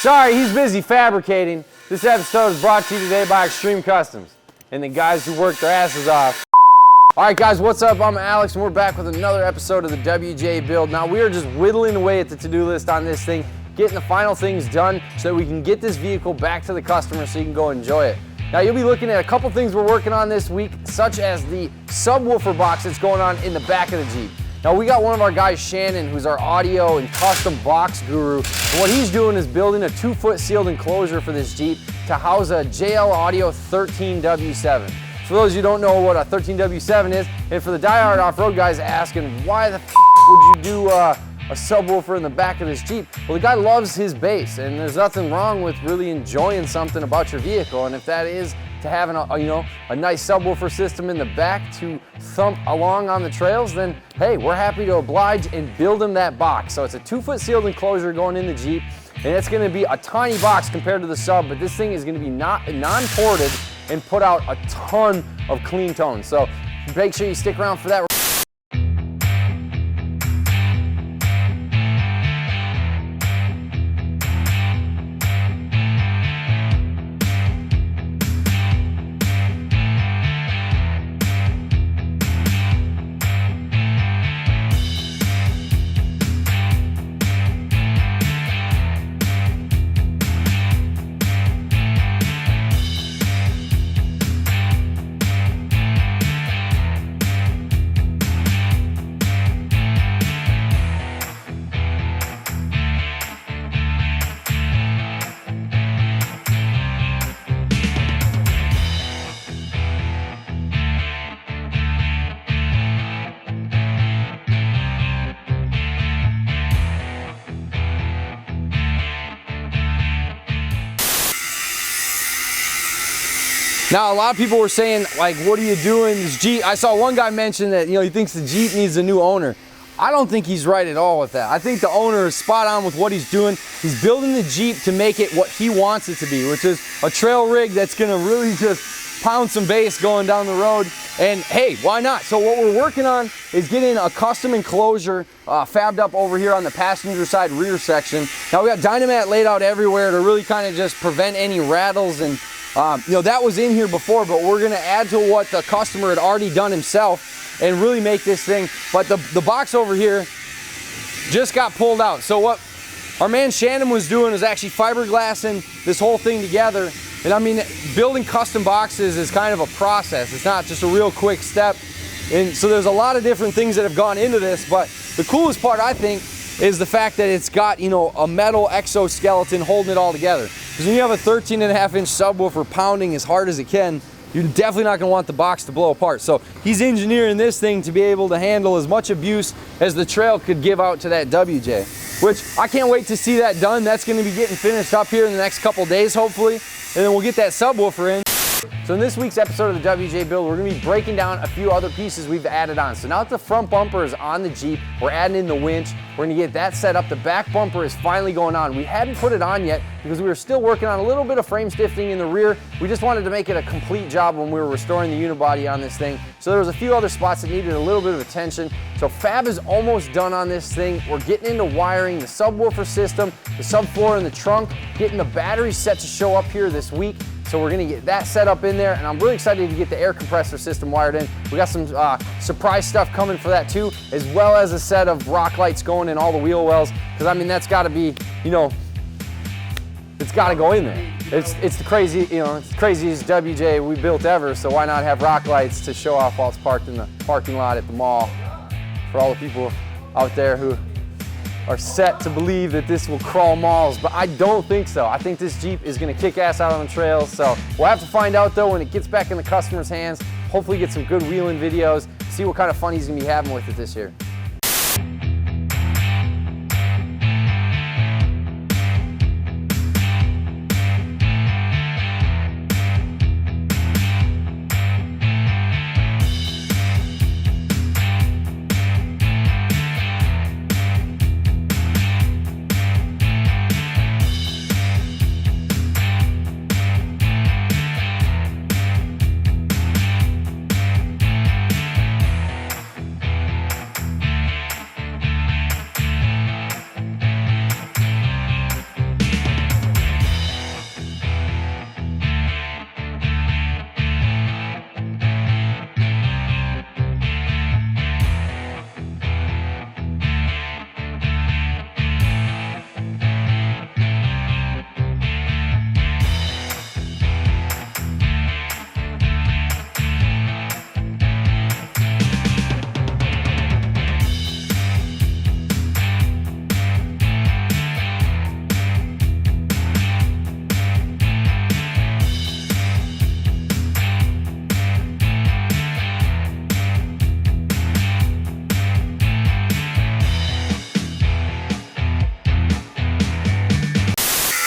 Sorry, he's busy fabricating. This episode is brought to you today by Extreme Customs and the guys who work their asses off. All right, guys, what's up? I'm Alex, and we're back with another episode of the WJ Build. Now, we are just whittling away at the to-do list on this thing, getting the final things done so that we can get this vehicle back to the customer so you can go enjoy it. Now, you'll be looking at a couple things we're working on this week, such as the subwoofer box that's going on in the back of the Jeep. Now, we got one of our guys, Shannon, who's our audio and custom box guru. And what he's doing is building a 2-foot sealed enclosure for this Jeep to house a JL Audio 13W7. For those of you who don't know what a 13W7 is, and for the diehard off-road guys asking, why the would you do a subwoofer in the back of this Jeep? Well, the guy loves his bass, and there's nothing wrong with really enjoying something about your vehicle. And if that is to having a nice subwoofer system in the back to thump along on the trails, then hey, we're happy to oblige and build him that box. So it's a 2-foot sealed enclosure going in the Jeep, and it's going to be a tiny box compared to the sub, but this thing is going to be non-ported and put out a ton of clean tones. So make sure you stick around for that. Now, a lot of people were saying, like, what are you doing? This Jeep, I saw one guy mention that, he thinks the Jeep needs a new owner. I don't think he's right at all with that. I think the owner is spot on with what he's doing. He's building the Jeep to make it what he wants it to be, which is a trail rig that's gonna really just pound some bass going down the road. And hey, why not? So what we're working on is getting a custom enclosure fabbed up over here on the passenger side rear section. Now we got Dynamat laid out everywhere to really kind of just prevent any rattles, and that was in here before, but we're gonna add to what the customer had already done himself and really make this thing. But the box over here just got pulled out. So what our man Shannon was doing is actually fiberglassing this whole thing together. And I mean, building custom boxes is kind of a process. It's not just a real quick step. And so there's a lot of different things that have gone into this, but the coolest part, I think, is the fact that it's got, a metal exoskeleton holding it all together. Because when you have a 13.5-inch subwoofer pounding as hard as it can, you're definitely not going to want the box to blow apart. So he's engineering this thing to be able to handle as much abuse as the trail could give out to that WJ, which I can't wait to see that done. That's going to be getting finished up here in the next couple days, hopefully, and then we'll get that subwoofer in. So in this week's episode of the WJ Build, we're going to be breaking down a few other pieces we've added on. So now that the front bumper is on the Jeep, we're adding in the winch. We're going to get that set up. The back bumper is finally going on. We hadn't put it on yet because we were still working on a little bit of frame stiffening in the rear. We just wanted to make it a complete job when we were restoring the unibody on this thing. So there was a few other spots that needed a little bit of attention. So fab is almost done on this thing. We're getting into wiring the subwoofer system, the subfloor and the trunk, getting the battery set to show up here this week. So we're gonna get that set up in there, and I'm really excited to get the air compressor system wired in. We got some surprise stuff coming for that too, as well as a set of rock lights going in all the wheel wells, because I mean, that's gotta be, it's gotta go in there. It's the crazy, it's the craziest WJ we built ever, so why not have rock lights to show off while it's parked in the parking lot at the mall for all the people out there who are set to believe that this will crawl malls, but I don't think so. I think this Jeep is gonna kick ass out on the trails, so we'll have to find out though when it gets back in the customer's hands. Hopefully get some good wheeling videos, see what kind of fun he's gonna be having with it this year.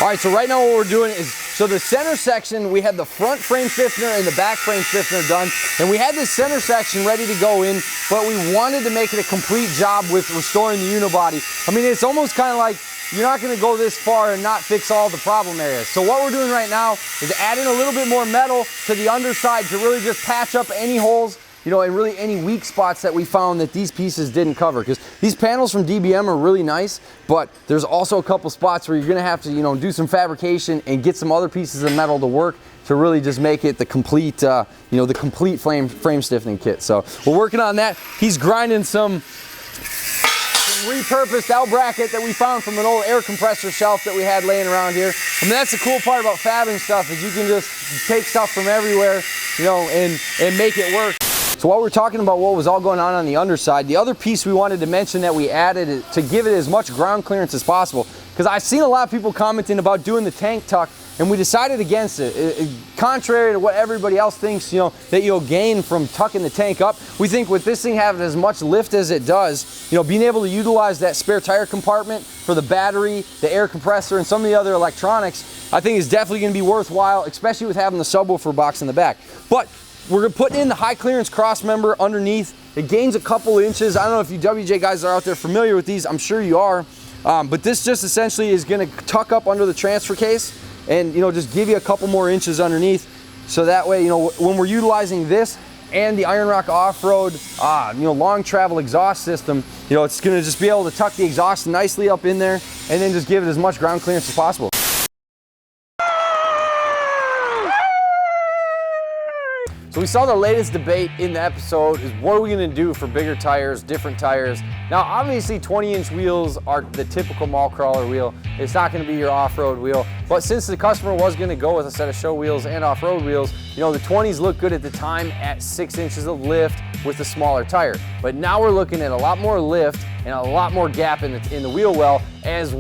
All right, so right now what we're doing is, so the center section, we had the front frame stiffener and the back frame stiffener done, and we had this center section ready to go in, but we wanted to make it a complete job with restoring the unibody. I mean, it's almost kind of like, you're not gonna go this far and not fix all the problem areas. So what we're doing right now is adding a little bit more metal to the underside to really just patch up any holes, you know, and really any weak spots that we found that these pieces didn't cover. Because these panels from DBM are really nice, but there's also a couple spots where you're gonna have to, you know, do some fabrication and get some other pieces of metal to work to really just make it the complete, you know, the complete frame stiffening kit. So we're working on that. He's grinding some repurposed L bracket that we found from an old air compressor shelf that we had laying around here. I mean, that's the cool part about fabbing stuff, is you can just take stuff from everywhere, you know, and make it work. So while we're talking about what was all going on the underside, the other piece we wanted to mention that we added to give it as much ground clearance as possible, because I've seen a lot of people commenting about doing the tank tuck, and we decided against it. Contrary to what everybody else thinks, you know, that you'll gain from tucking the tank up, we think with this thing having as much lift as it does, you know, being able to utilize that spare tire compartment for the battery, the air compressor, and some of the other electronics, I think is definitely going to be worthwhile, especially with having the subwoofer box in the back. But we're putting in the high clearance cross member underneath. It gains a couple inches. I don't know if you WJ guys are out there familiar with these. I'm sure you are. But this just essentially is going to tuck up under the transfer case and, you know, just give you a couple more inches underneath. So that way, you know, when we're utilizing this and the Iron Rock Off-Road, you know, long travel exhaust system, you know, it's going to just be able to tuck the exhaust nicely up in there and then just give it as much ground clearance as possible. So we saw the latest debate in the episode is, what are we gonna do for bigger tires, different tires? Now obviously 20-inch wheels are the typical mall crawler wheel. It's not gonna be your off-road wheel. But since the customer was gonna go with a set of show wheels and off-road wheels, you know, the 20s looked good at the time at 6 inches of lift with a smaller tire. But now we're looking at a lot more lift and a lot more gap in the wheel well as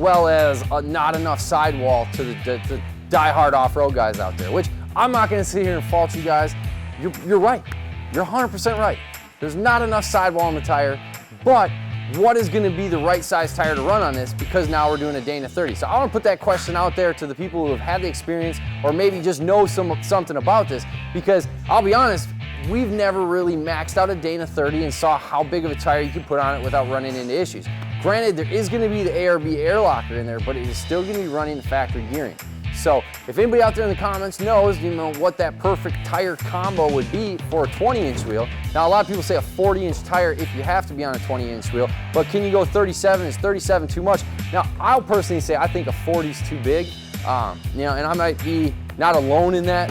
not enough sidewall to the die-hard off-road guys out there, which I'm not gonna sit here and fault you guys. You're right. You're 100% right. There's not enough sidewall on the tire, but what is going to be the right size tire to run on this, because now we're doing a Dana 30. So I want to put that question out there to the people who have had the experience or maybe just know something about this, because I'll be honest, we've never really maxed out a Dana 30 and saw how big of a tire you can put on it without running into issues. Granted, there is going to be the ARB air locker in there, but it is still going to be running the factory gearing. So if anybody out there in the comments knows, you know, what that perfect tire combo would be for a 20-inch wheel. Now, a lot of people say a 40-inch tire if you have to be on a 20-inch wheel, but can you go 37? Is 37 too much? Now, I'll personally say I think a 40 is too big. You know, and I might be not alone in that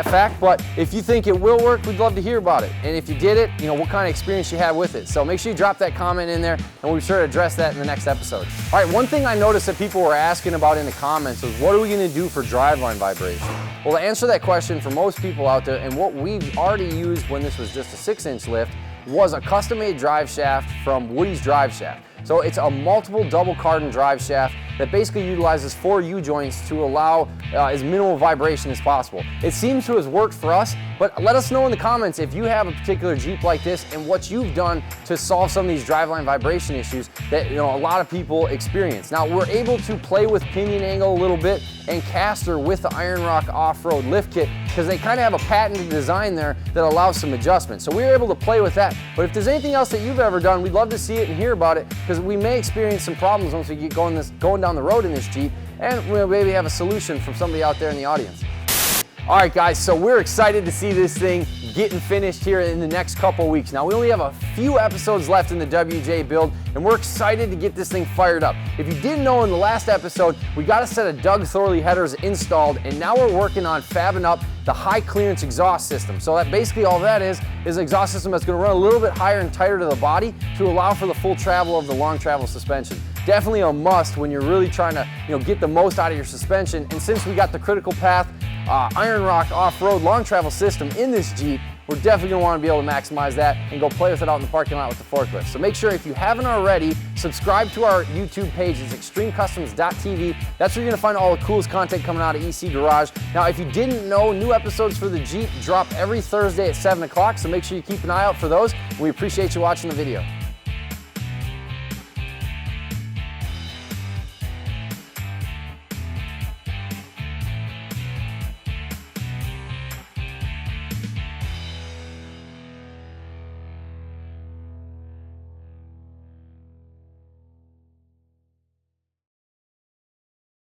fact, but if you think it will work, we'd love to hear about it. And if you did it, you know, what kind of experience you had with it. So make sure you drop that comment in there, and we'll be sure to address that in the next episode. All right, one thing I noticed that people were asking about in the comments was, what are we gonna do for driveline vibration? Well, to answer that question for most people out there, and what we've already used when this was just a 6-inch lift, was a custom-made drive shaft from Woody's Drive Shaft. So it's a multiple double cardan drive shaft that basically utilizes 4 U-joints to allow as minimal vibration as possible. It seems to have worked for us, but let us know in the comments if you have a particular Jeep like this and what you've done to solve some of these driveline vibration issues that, you know, a lot of people experience. Now, we're able to play with pinion angle a little bit and caster with the Iron Rock Off-Road lift kit, because they kind of have a patented design there that allows some adjustments. So we were able to play with that. But if there's anything else that you've ever done, we'd love to see it and hear about it, because we may experience some problems once we get going down the road in this Jeep, and we'll maybe have a solution from somebody out there in the audience. All right, guys, so we're excited to see this thing getting finished here in the next couple weeks. Now, we only have a few episodes left in the WJ build, and we're excited to get this thing fired up. If you didn't know, in the last episode, we got a set of Doug Thorley headers installed, and now we're working on fabbing up the high clearance exhaust system. So that basically all that is an exhaust system that's gonna run a little bit higher and tighter to the body to allow for the full travel of the long travel suspension. Definitely a must when you're really trying to, you know, get the most out of your suspension. And since we got the Critical Path Iron Rock Off-Road long travel system in this Jeep, we're definitely gonna wanna be able to maximize that and go play with it out in the parking lot with the forklift. So make sure, if you haven't already, subscribe to our YouTube page. It's extremecustoms.tv. That's where you're gonna find all the coolest content coming out of EC Garage. Now, if you didn't know, new episodes for the Jeep drop every Thursday at 7 o'clock, so make sure you keep an eye out for those. We appreciate you watching the video.